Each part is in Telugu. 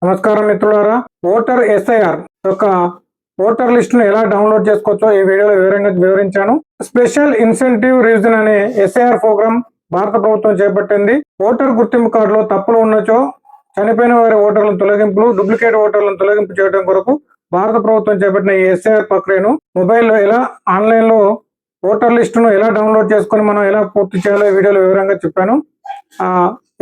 నమస్కారం మిత్రులారా, ఓటర్ ఎస్ఐఆర్ యొక్క ఓటర్ లిస్టును ఎలా డౌన్లోడ్ చేసుకోవచ్చో ఈ వీడియోలో వివరంగా వివరించాను. స్పెషల్ ఇన్సెంటివ్ రివిజన్ అనే ఎస్ఐఆర్ ప్రోగ్రామ్ భారత ప్రభుత్వం చేపట్టింది. ఓటర్ గుర్తింపు కార్డులో తప్పులు ఉన్నచో చనిపోయిన వారి ఓటర్లను తొలగింపులు, డూప్లికేట్ ఓటర్లను తొలగింపు చేయడం కొరకు భారత ప్రభుత్వం చేపట్టిన ఈ ఎస్ఐఆర్ ప్రక్రియను మొబైల్లో ఎలా ఆన్లైన్లో ఓటర్ లిస్టును ఎలా డౌన్లోడ్ చేసుకొని మనం ఎలా పూర్తి చేయాలో ఈ వీడియోలో వివరంగా చెప్పాను.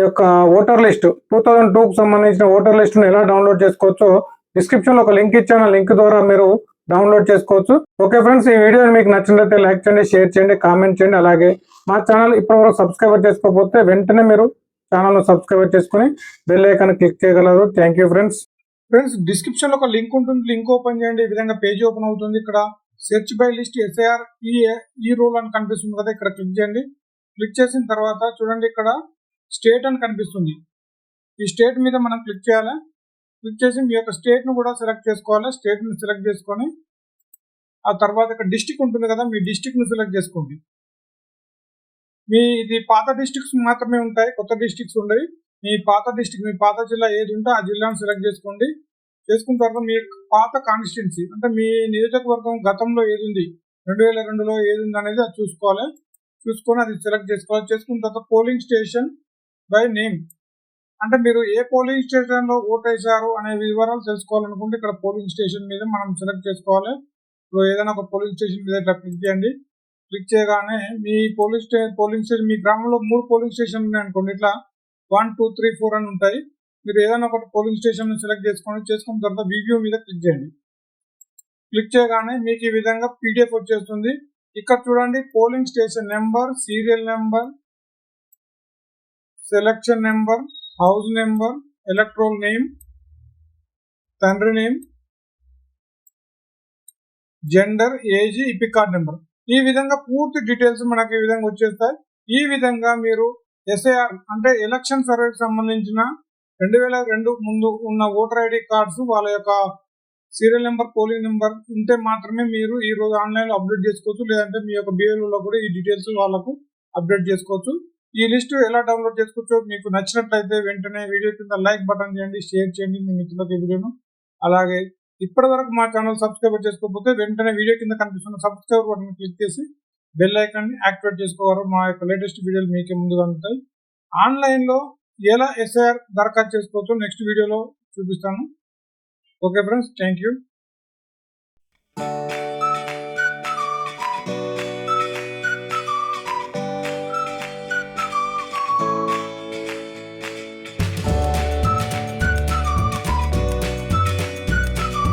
యొక్క ఓటర్ లిస్ట్ 2002కు సంబంధించిన ఓటర్ లిస్టును ఎలా డౌన్లోడ్ చేసుకోవచ్చో డిస్క్రిప్షన్ లో ఒక లింక్ ఇచ్చాను. ఆ లింక్ ద్వారా మీరు డౌన్లోడ్ చేసుకోవచ్చు. ఓకే ఫ్రెండ్స్, ఈ వీడియో మీకు నచ్చినట్లయితే లైక్ చేయండి, షేర్ చేయండి, కామెంట్ చేయండి. అలాగే మా ఛానల్ ఇప్పటివరకు సబ్స్క్రైబ్ చేసుకోకపోతే వెంటనే మీరు ఛానల్ సబ్స్క్రైబ్ చేసుకుని బెల్ ఐకాన్ క్లిక్ చేయగలరు. Thank you friends. డిస్క్రిప్షన్ లో ఒక లింక్ ఉంటుంది, లింక్ ఓపెన్ చేయండి. ఈ విధంగా పేజ్ ఓపెన్ అవుతుంది. ఇక్కడ సెర్చ్ బై లిస్ట్ ఎస్ఐఆర్ ఈ రూల్ అని కనిపిస్తుంది కదా, ఇక్కడ క్లిక్ చేయండి. క్లిక్ చేసిన తర్వాత చూడండి, ఇక్కడ స్టేట్ అని కనిపిస్తుంది. ఈ స్టేట్ మీద మనం క్లిక్ చేయాలి. క్లిక్ చేసి మీ యొక్క స్టేట్ ను కూడా సెలెక్ట్ చేసుకోవాలి. స్టేట్ ను సెలెక్ట్ చేసుకొని ఆ తర్వాత ఇక్కడ డిస్టిక్ ఉంటుంది కదా, మీ డిస్టిక్ ను సెలెక్ట్ చేసుకోండి. ఇది పాత డిస్టిక్స్ మాత్రమే ఉంటాయి, కొత్త డిస్టిక్స్ ఉండవు. మీ పాత డిస్టిక్, మీ పాత జిల్లా ఏది ఉంటే ఆ జిల్లాను సెలెక్ట్ చేసుకోండి. చేసుకున్న తర్వాత మీ పాత కాన్స్టిట్యున్సీ అంటే మీ నియోజకవర్గం గతంలో ఏది ఉంది, 2002లో ఏది ఉంది అనేది అది చూసుకోవాలి. చూసుకొని అది సెలెక్ట్ చేసుకోవాలి. చేసుకున్న తర్వాత పోలింగ్ స్టేషన్ బై నేమ్ అంటే మీరు ఏ పోలింగ్ స్టేషన్ లో ఓట్ వేశారు అనే వివరాలు తెలుసుకోవాలనుకుంటే ఇక్కడ పోలింగ్ స్టేషన్ మీద మనం సెలెక్ట్ చేసుకోవాలి. ఇప్పుడు ఏదైనా ఒక పోలింగ్ స్టేషన్ మీద ఇట్లా క్లిక్ చేయండి. క్లిక్ చేయగానే మీ పోలింగ్ స్టేషన్ మీ గ్రామంలో 3 పోలింగ్ స్టేషన్ ఉన్నాయి అనుకోండి, ఇట్లా 1, 2, 3, 4 అని ఉంటాయి. మీరు ఏదైనా ఒక పోలింగ్ స్టేషన్ సెలెక్ట్ చేసుకోండి. చేసుకున్న తర్వాత వీడియో మీద క్లిక్ చేయండి. క్లిక్ చేయగానే మీకు ఈ విధంగా PDF వచ్చేస్తుంది. ఇక్కడ చూడండి, polling station number, serial number, selection number, house number, electoral name, తండ్రి name, gender, age, EPIC card number, ఈ విధంగా పూర్తి డీటెయిల్స్ మనకి ఈ విధంగా వచ్చేస్తాయి. ఈ విధంగా మీరు ఎస్ఐఆర్ అంటే ఎలక్షన్ సర్వేకి సంబంధించిన 2002 ముందు ఉన్న ఓటర్ ఐడి కార్డ్స్, వాళ్ళ యొక్క సీరియల్ నెంబర్, పోలింగ్ నెంబర్ ఉంటే మాత్రమే మీరు ఈ రోజు ఆన్లైన్ లో అప్డేట్ చేసుకోవచ్చు. లేదంటే మీ యొక్క BLO లో కూడా ఈ డీటెయిల్స్ వాళ్ళకు అప్డేట్ చేసుకోవచ్చు. ఈ లిస్ట్ ఎలా డౌన్లోడ్ చేసుకోవచ్చో మీకు నచ్చినట్లయితే వెంటనే వీడియో కింద లైక్ బటన్ చేయండి, షేర్ చేయండి మీ మిత్రులకు ఈ వీడియోను. అలాగే ఇప్పటి వరకు మా ఛానల్ సబ్స్క్రైబ్ చేసుకోకపోతే వెంటనే వీడియో కింద కనిపిస్తున్న సబ్స్క్రైబ్ బటన్ క్లిక్ చేసి బెల్ ఐకాన్ ని యాక్టివేట్ చేసుకోవారు. మా యొక్క లేటెస్ట్ వీడియోలు మీకే ముందుగా ఉంటాయి. ఆన్లైన్ లో ఎలా ఎస్ఐఆర్ దరఖాస్తు చేసుకోవచ్చో నెక్స్ట్ వీడియోలో చూపిస్తాను. Okay friends, thank you.